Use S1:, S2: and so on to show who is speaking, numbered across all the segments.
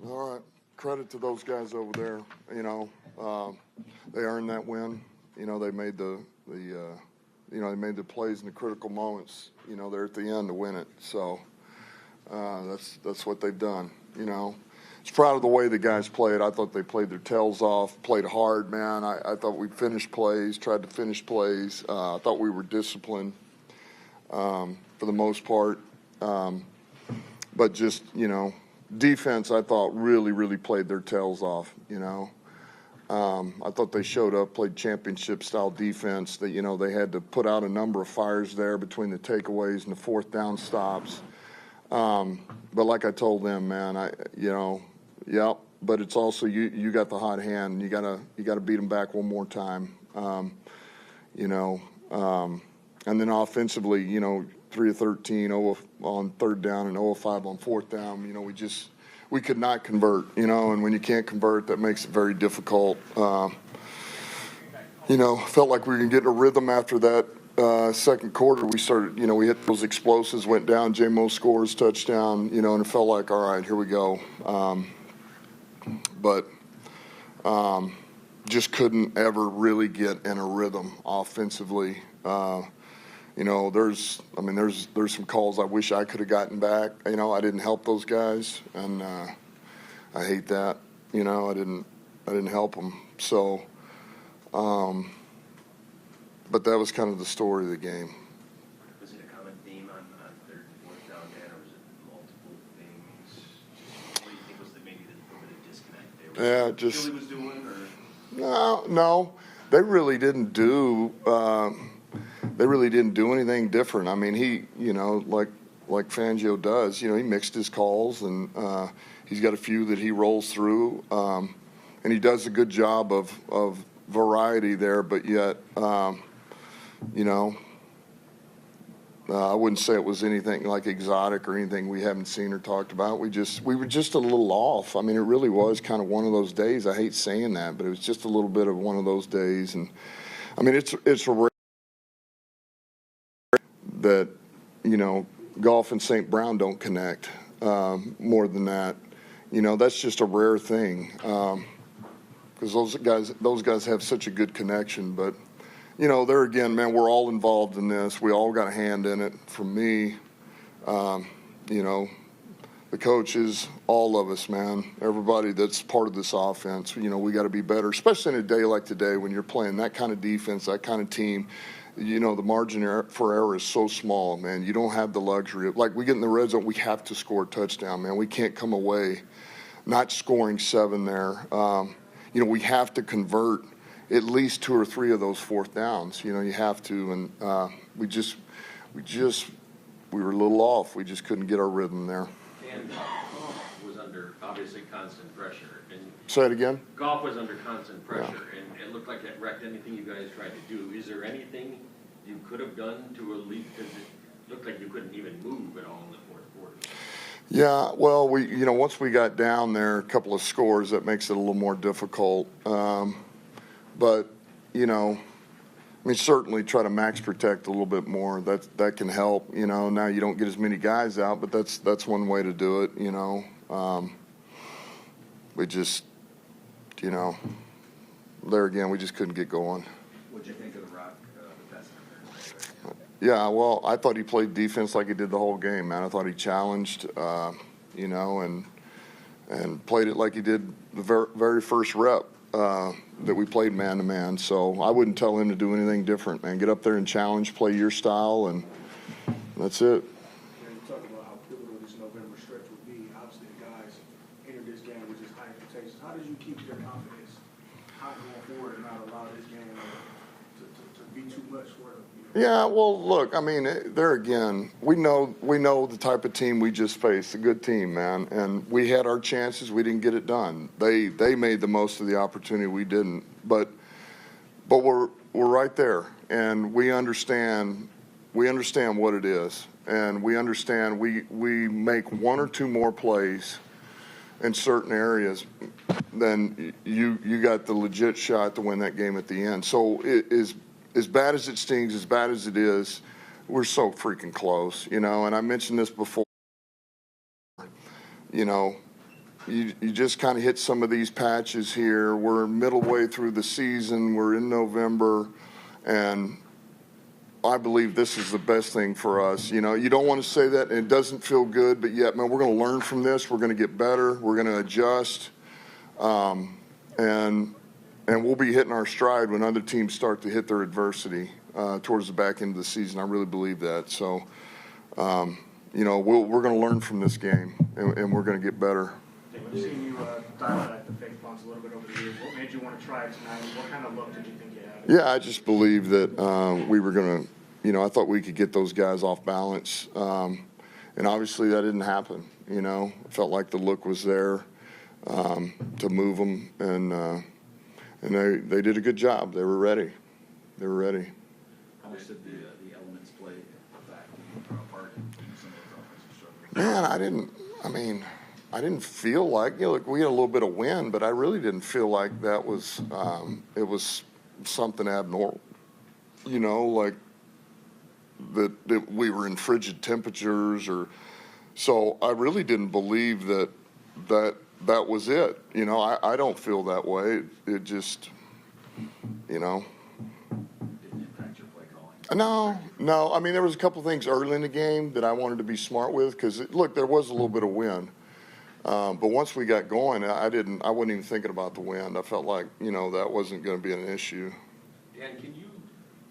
S1: All right. Credit to those guys over there. They earned that win. They made they made the plays in the critical moments. They're at the end to win it. So that's what they've done. It's proud of the way the guys played. I thought they played their tails off, played hard, man. I thought we finished plays, tried to finish plays. I thought we were disciplined for the most part. But just, defense, I thought really played their tails off, I thought they showed up, played championship-style defense. That they had to put out a number of fires there between the takeaways and the fourth down stops. But like I told them, man, yep. But it's also you got the hot hand. You gotta beat them back one more time. And then offensively, 3 of 13, 0 on third down, and 0 of 5 on fourth down. We could not convert, and when you can't convert, that makes it very difficult. Felt like we were going to get in a rhythm after that second quarter. We started, we hit those explosives, went down, J-Mo scores, touchdown, and it felt like, all right, here we go. But just couldn't ever really get in a rhythm offensively. There's some calls I wish I could have gotten back. I didn't help those guys, and I hate that. I didn't help them. So, but that was kind of the story of the game.
S2: Was it a common theme on third and fourth down, Dan, or was it multiple things? What do you think was maybe the disconnect there?
S1: Just
S2: Philly was doing, or
S1: no, they really didn't do. They really didn't do anything different. I mean, he, like Fangio does, he mixed his calls, and he's got a few that he rolls through, and he does a good job of variety there. But yet, I wouldn't say it was anything like exotic or anything we haven't seen or talked about. We were just a little off. I mean, it really was kind of one of those days. I hate saying that, but it was just a little bit of one of those days. And I mean, it's a rare that Goff and St. Brown don't connect. More than that, that's just a rare thing, because those guys have such a good connection. But there again, man, we're all involved in this. We all got a hand in it. From me, the coaches, all of us, man, everybody that's part of this offense. We got to be better, especially in a day like today when you're playing that kind of defense, that kind of team. The margin for error is so small, man. You don't have the luxury of, like, we get in the red zone, we have to score a touchdown, man. We can't come away not scoring 7 there. We have to convert at least 2 or 3 of those fourth downs. You have to, and we were a little off. We just couldn't get our rhythm there.
S2: And Goff was under obviously constant pressure. And
S1: say it again.
S2: Goff was under constant pressure, and it looked like it wrecked anything you guys tried to do. Is there anything you could have done to alleviate? Because it looked like you couldn't even move at all in the fourth quarter.
S1: Yeah, well, once we got down there, a couple of scores, that makes it a little more difficult. But certainly try to max protect a little bit more. That can help. Now you don't get as many guys out, but that's one way to do it. We just, there again, we just couldn't get going.
S3: What'd you think of the Rock, the best?
S1: Yeah, well, I thought he played defense like he did the whole game, man. I thought he challenged, and played it like he did the very first rep that we played man-to-man. So I wouldn't tell him to do anything different, man. Get up there and challenge, play your style, and that's it.
S4: You talk about how pivotal this November stretch would be. Obviously, the guys entered this game with just high expectations. How did you keep your confidence high going forward and not allow this game to be too much for them?
S1: Yeah, well, look, I mean, there again, we know the type of team we just faced, a good team, man, and we had our chances, we didn't get it done. They made the most of the opportunity, we didn't. But we're right there, and we understand what it is, and we understand we make 1 or 2 more plays in certain areas, then you got the legit shot to win that game at the end. So it is. As bad as it stings, as bad as it is, we're so freaking close, and I mentioned this before, you just kind of hit some of these patches here. We're middle way through the season. We're in November, and I believe this is the best thing for us. You know, you don't want to say that, and it doesn't feel good, but yet, man, we're going to learn from this. We're going to get better. We're going to adjust, and we'll be hitting our stride when other teams start to hit their adversity towards the back end of the season. I really believe that. So, you know, we're going to learn from this game, and we're going to get better.
S4: We've seen you dial at the fake punts a little bit over the years. What made you want to try it tonight? What kind of look did you think you had?
S1: Yeah, I just believe that we were going to, you know, I thought we could get those guys off balance. And obviously that didn't happen, you know. I felt like the look was there to move them, and they did a good job. They were ready. They were ready.
S3: How much did the elements play a part in some of those offensive struggles?
S1: Man, I didn't feel like, you know, look, we had a little bit of wind, but I really didn't feel like that was, it was something abnormal. You know, like that we were in frigid temperatures, or so I really didn't believe that was it. You know, I don't feel that way. It just, you know.
S3: Didn't impact your play calling?
S1: No. I mean, there was a couple things early in the game that I wanted to be smart with because, look, there was a little bit of wind. But once we got going, I wasn't even thinking about the wind. I felt like, you know, that wasn't going to be an issue.
S2: Dan, can you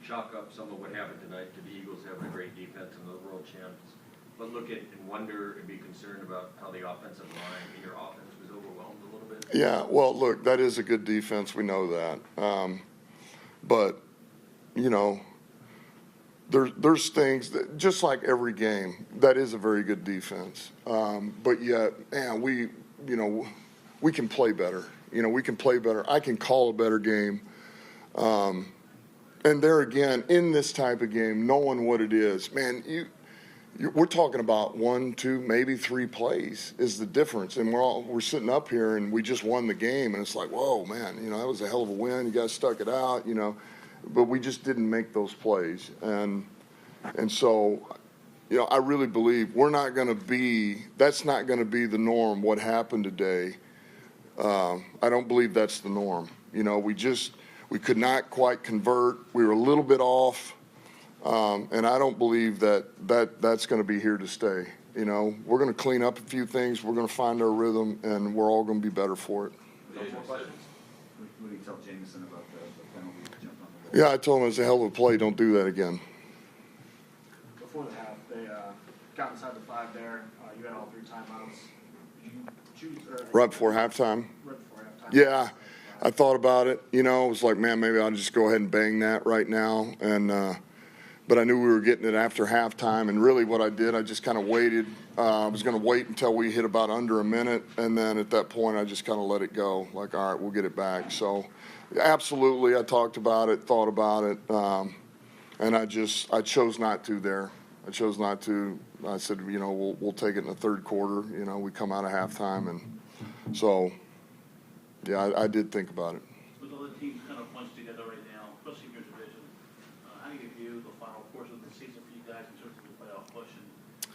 S2: chalk up some of what happened tonight to the Eagles having a great defense and the world champs, but look at and wonder and be concerned about how the offensive line in your offense was overwhelmed a little bit?
S1: Yeah, well, look, that is a good defense. We know that. But, you know, there's things that, just like every game, that is a very good defense. But yet, man, we can play better. You know, we can play better. I can call a better game. And there again, in this type of game, knowing what it is, man, we're talking about 1, 2, maybe 3 plays is the difference. And we're sitting up here and we just won the game, and it's like, whoa, man, you know, that was a hell of a win. You guys stuck it out, you know. But we just didn't make those plays. And so, you know, I really believe that's not going to be the norm, what happened today. I don't believe that's the norm. You know, we could not quite convert. We were a little bit off. And I don't believe that's going to be here to stay. You know, we're going to clean up a few things. We're going to find our rhythm, and we're all going to be better for it.
S3: What do you tell Jameson about the penalty to jump on the ball?
S1: Yeah, I told him it's a hell of a play. Don't do that again.
S4: Before the half, they got inside the 5 there. You had all 3 timeouts. Did you choose?
S1: Right before halftime?
S4: Right before halftime.
S1: Yeah, I thought about it. You know, it was like, man, maybe I'll just go ahead and bang that right now. But I knew we were getting it after halftime, and really what I did, I just kind of waited. I was going to wait until we hit about under a minute, and then at that point I just kind of let it go, like, all right, we'll get it back. So absolutely, I talked about it, thought about it, and I chose not to there. I chose not to. I said, you know, we'll take it in the third quarter. You know, we come out of halftime, and so, yeah, I did think about it.
S5: With all the teams kind of bunched together right now, especially in your division, how do you view the final portion of the season for you guys in terms of the playoff push and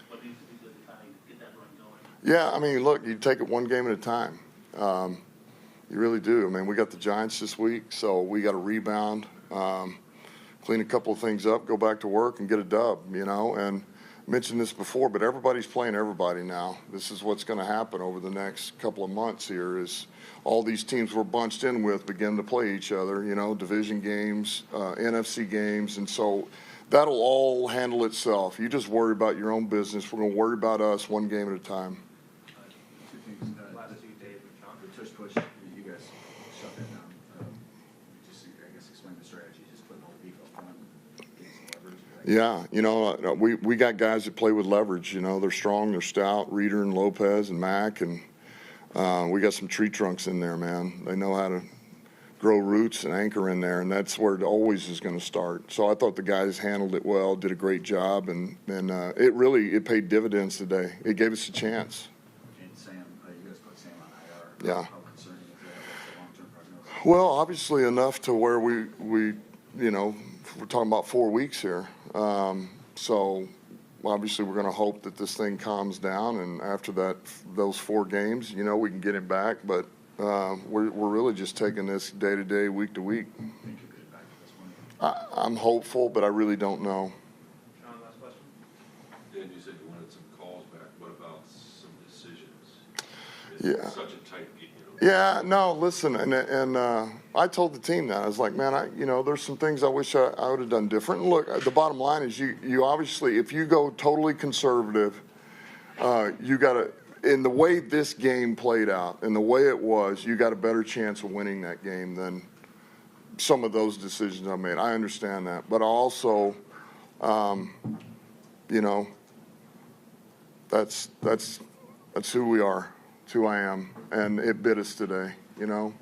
S5: what needs to be good to kind of get that run going?
S1: Yeah, I mean, look, you take it one game at a time. You really do. I mean, we got the Giants this week, so we got to rebound, clean a couple of things up, go back to work, and get a dub, you know. And I mentioned this before, but everybody's playing everybody now. This is what's going to happen over the next couple of months here is all these teams we're bunched in with begin to play each other, you know, division games, NFC games, and so that'll all handle itself. You just worry about your own business. We're going to worry about us one game at a time.
S3: 2 things.
S5: Last 2 days with John.
S3: The tush push, you guys shut that down. Just, I guess, explain the strategy. Just putting all the beef up front and getting some leverage.
S1: Yeah, you know, we got guys that play with leverage. You know, they're strong, they're stout. Reeder and Lopez and Mack, and we got some tree trunks in there, man. They know how to grow roots and anchor in there, and that's where it always is going to start. So I thought the guys handled it well, did a great job, and it paid dividends today. It gave us a chance.
S3: And Sam, you guys put Sam on IR.
S1: Yeah.
S3: How concerning is that? What's the long-term prognosis?
S1: Well, obviously enough to where we you know, we're talking about 4 weeks here. So, obviously we're going to hope that this thing calms down, and after those 4 games, you know, we can get him back. But we're really just taking this day to day, week to week.
S3: Think you'll get it back to this point?
S1: I'm hopeful, but I really don't know.
S5: Sean, last question?
S6: Dan, you said you wanted some calls back. What about some decisions?
S1: Yeah.
S6: It's such a tight game, you know.
S1: Yeah, no, listen, and I told the team that. I was like, man, there's some things I wish I would have done different. And look, the bottom line is you obviously, if you go totally conservative, you got to, in the way this game played out, and the way it was, you got a better chance of winning that game than some of those decisions I made. I understand that. But also, you know, that's who we are. It's who I am. And it bit us today, you know.